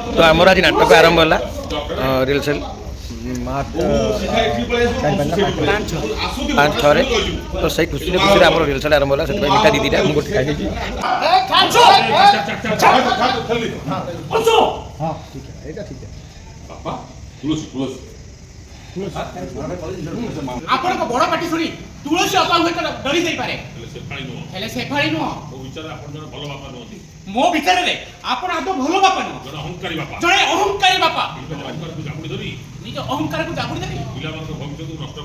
तो आमर आज नाटक आरंभ है रिहर्सल पाँच छः तो सही खुशी खुशी आम रिहर्सल आरंभ है से मिठा दीदी मुझे खाई आपण को बड़ पार्टी सुनी तुलसी अपा हुए डरी दे पारे हेले से फाड़ी नु मो विचार रे आपण आदो भलो बापा नु जणे अहंकारी बापा निज अहंकार को जाबुड़ी देबी पिला मन को भविष्य को नष्ट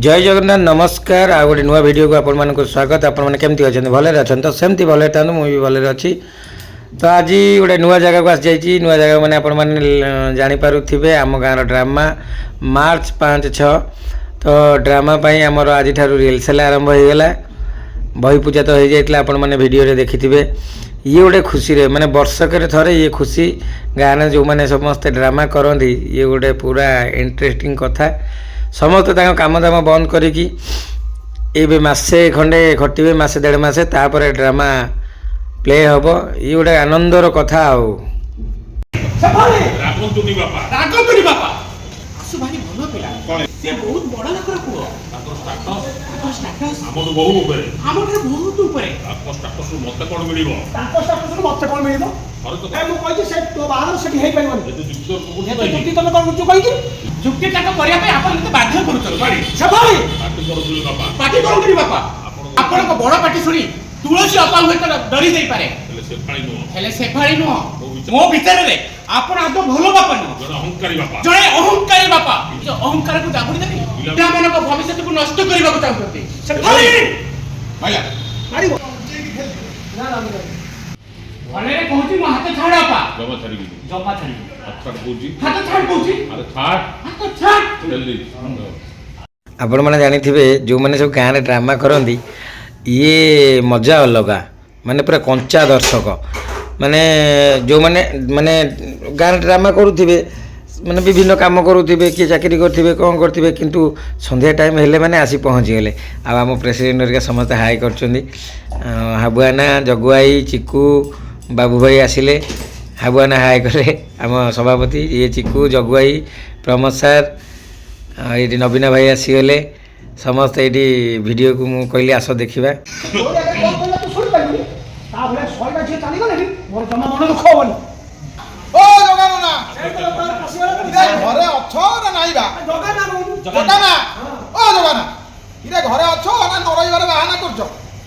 जय जगन्नाथ नमस्कार आ गोटे नुआ वीडियो को आपण मानक स्वागत आपण माने केमती अछन भले अछन तो सेमती भले था मु भी भले अछि तो आज गोटे नुआ जगह को आस जाइए नुआ जगह मैंने आपण मैंने जानीपे आम गाँव ड्रामा मार्च 5-6 तो ड्रामा आमर आज रिहर्सल आरंभ हो गला बही पूजा तो हो जाता आपण मैंने वीडियो देखी थे ये गोटे खुशी रे माने वर्षक थरे ये खुशी गाँव में जो मैंने समस्ते ड्रामा करती ये गोटे पूरा इंटरेस्टिंग कथा समस्त काम दाम बंद करी मसे खंडे खटिबे मसे 1.5 मास तापर ड्रामा प्ले हम ये गोटे आनंदर कथा बड़ पार्टी सुनी तुलसी अपा हुए डरी दे पारे हेले से फाड़ी नु मो विचार रे आपण आदो भलो बापा नु जणे अहंकारी बापा निज अहंकार को जाबुड़ी देबी पिला मन को भविष्य को नष्ट करबा को चाहते से फाड़ी भैया मारी ना ना भले रे कहूची मो हाथ छाड़ अपा जमा छाड़ी हाथ छाड़ कहूची अरे छाड़ हाथ छाड़ जल्दी आपण माने जानि थिबे जो माने सब गाँव में ड्रामा करंदी ये मजा अलगा माने पूरा कंचा दर्शक माने जो माने माने गाँव ड्रामा करुथिबे माने विभिन्न काम करुथिबे कि चाकरी करथिबे कौन करथिबे किंतु संध्या टाइम हेले माने आसी पहुँची गले आ आम प्रेसिडेंट हरिका समस्त हाई करछंदी हाबुआना जगुआई चिकू बाबू भाई आसिले हाबुआना हाई कले आम सभापति ये चिकू जगुआई प्रमोद सर ये नवीना भाई आसीगले समस्त ये वीडियो को मुझे कहली आस देखा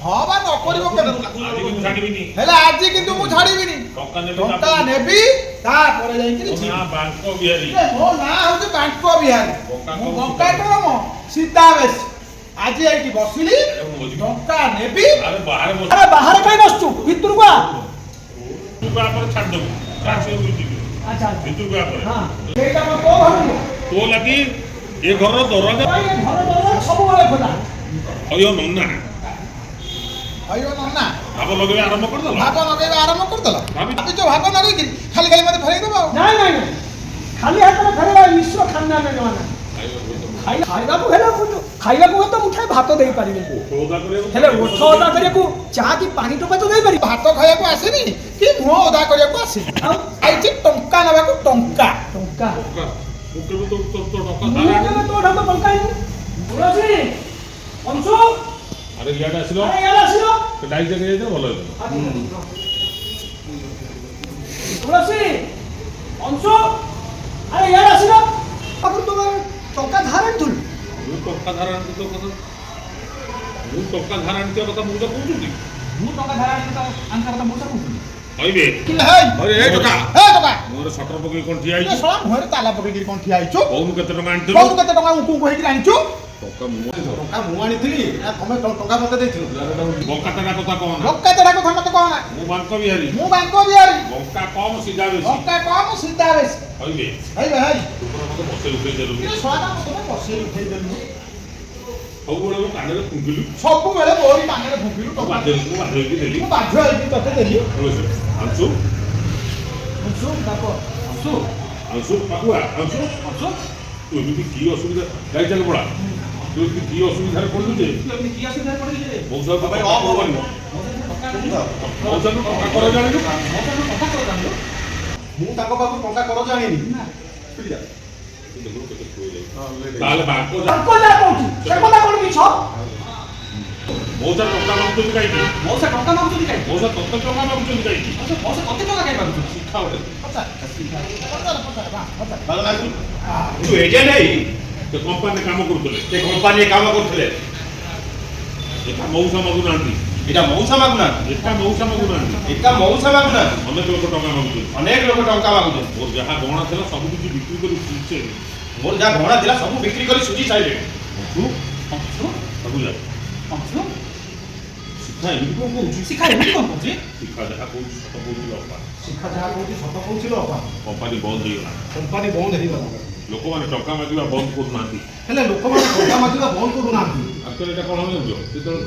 हाँ बा न करिवो केन आज किंतु मु छाड़ीबिनी टंका नेबी ता परे जाई कि ना बांको बिहारी मो ना होते बांको बिहारी मु बंका करम सीता बेस आज एठी बसिली टंका नेबी अरे बाहर काई बसचू भितर को तू पर छाड़ दो कासे उठी अच्छा भितर को पर हां एटा को भाबू तो लगी ए घर दरवाजा सब वाले खोला अयो नन्ना अयो नन्ना भाव लगेबे आरंभ कर दला भाभी जो भाव लगे कि खाली खाली मते फेरै दबो नहीं नहीं खाली हाथ में फेरै विश्व खाना में जवाना खाइबा को हेला खाइबा को तो मुठाई भात देई पारिबे ओदा करे हेले ओदा करे को चा की पानी टोपा तो देई पारि भात खाया को आसेनी कि मो ओदा करे को आसे आई जे टंका नबा को टंका टंका ओके तो टंका धारा तो टंका बोलसी अंशु अरे याडा आसिलो तो डाई जगह जाय भलो तुलसी अंशु अरे याडा आसिलो अपन तो टंका धारण तुल टंका धारण तो कथा टंका धारण तो कथा मुझे कहउती टंका धारण तो अंतर कथा मुझे कहउती हइबे अरे ए टका मोर सटर पकई कोन ठिया आइछु सला मोर ताला पकई कोन ठिया आइछु कोन केते टका आनिछु कोन केते टका उकु कहि कि आनिछु टका मु आनिथिली आ तमे टका मते देथिलु बंका कथा कहना बंका कथा मते कहना मु बांको बिहारी बंका कम सीधा बेस हइबे हइबे हई तू मते बसे उठै देलु ए सला मते बसे उठै देलु सब बेले मो काने रे फुंकिलु सब बेले मोरी काने रे फुंकिलु तो बाध्य की देली मु बाध्य होई तते देली अंशु बापो अंशु पाकुआ अंशु तू एमिति की असुविधा गाई चल पड़ा तू की असुविधा पड़लु जे एमिति की असुविधा पड़लु जे बहुत बाबा ମଉସାକୁ ଟଙ୍କା କର ଜାଣିଲୁ ମୁଁ ତାଙ୍କ ପାଖରୁ ଟଙ୍କା କର ଜାଣିନି। ତାହେଲେ ବାଙ୍କ ତାଙ୍କ ଯା କହୁଛି ସେ କଥା କଣ ମିଛ ମଉସା ଟଙ୍କା ମାଗୁଛନ୍ତି କାହିଁକି ମଉସା ଟଙ୍କା ମାଗୁଛନ୍ତି କାଇଁ ମଉସା ତତେ ଟଙ୍କା ମାଗୁଛନ୍ତି କାହିଁକି ମଉସା କତେ ଟଙ୍କା କାଇଁ ମାଗୁଛନ୍ତି ଶିକ୍ଷା ଗୋଟେ ତୁ ଏଜେଣ୍ଟ ହେଇ ସେ କମ୍ପାନୀରେ କାମ କରୁଥିଲେ ସେ କମ୍ପାନୀରେ କାମ କରୁଥିଲେ। ଏକା ମଉସା ମାଗୁନାହାନ୍ତି ଏଟା ମଉସା ମାଗୁନାହାନ୍ତି, ଏକା ମଉସା ମାଗୁନାହାନ୍ତି ଏକା ମଉସା ମାଗୁନାହାନ୍ତି, ଅନେକ ଲୋକ ଟଙ୍କା ମାଗୁଛନ୍ତି ଅନେକ ଲୋକ ଟଙ୍କା ମାଗୁଛନ୍ତି। ମୋର ଯାହା ଗହଣା ଥିଲା ସବୁ କିଛି ବିକ୍ରି କରି ସୁଝେ ମୋର ଯାହା ଗହଣା ଥିଲା ସବୁ ବିକ୍ରି କରି ସୁଝି ସାରିଲେଣି। ସବୁ ଯାକ ଶିକ୍ଷା ଏମିତି କଣ କହୁଛି ଶିଖା ଏମିତି କଣ କହୁଛି ଶିକ୍ଷା ଯାହା କହୁଛି ସତ କହୁଛି ଅପା ଶିକ୍ଷା ଯାହା କହୁଛି ସତ କହୁଛି ଲୋ ଅପା। କମ୍ପାନୀ ବନ୍ଦ ହେଇଗଲା କମ୍ପାନୀ ବନ୍ଦ ହେଇଗଲା, ଲୋକମାନେ ଟଙ୍କା ମାଗିବା ବନ୍ଦ କରୁନାହାନ୍ତି ହେଲେ ଲୋକମାନେ ଟଙ୍କା ମାଗିବା ବନ୍ଦ କରୁନାହାନ୍ତି। ଆକ୍ଚୁଆଲି ଏଇଟା କ'ଣ ହେଉଛି ଯେତେବେଳେ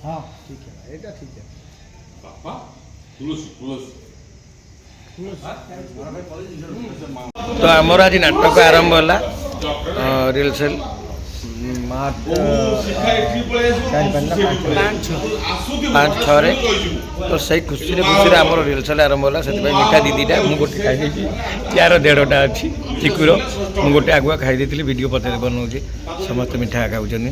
ହଁ ଠିକ है, ଏଇଟା ଠିକ है। ବାପା ତୁଳସୀ ତୁଳସୀ ତ ଆମର ଆଜି ନାଟକ ଆରମ୍ଭ ହେଲା ରିହର୍ସଲ ପାଞ୍ଚ ଛଅରେ ତ ସେଇ ଖୁସିରେ ଆମର ରିହର୍ସଲ ଆରମ୍ଭ ହେଲା। ସେଥିପାଇଁ ମିଠା ଦିଦିଟା ମୁଁ ଗୋଟେ ଖାଇ ଦେଇଛି, ଚାର ଦେଢ଼ଟା ଅଛି ଚିକୁର, ମୁଁ ଗୋଟେ ଆଗୁଆ ଖାଇ ଦେଇଥିଲି। ଭିଡ଼ିଓ ପଛରେ ବନଉଛି, ସମସ୍ତେ ମିଠା ଖାଉଛନ୍ତି।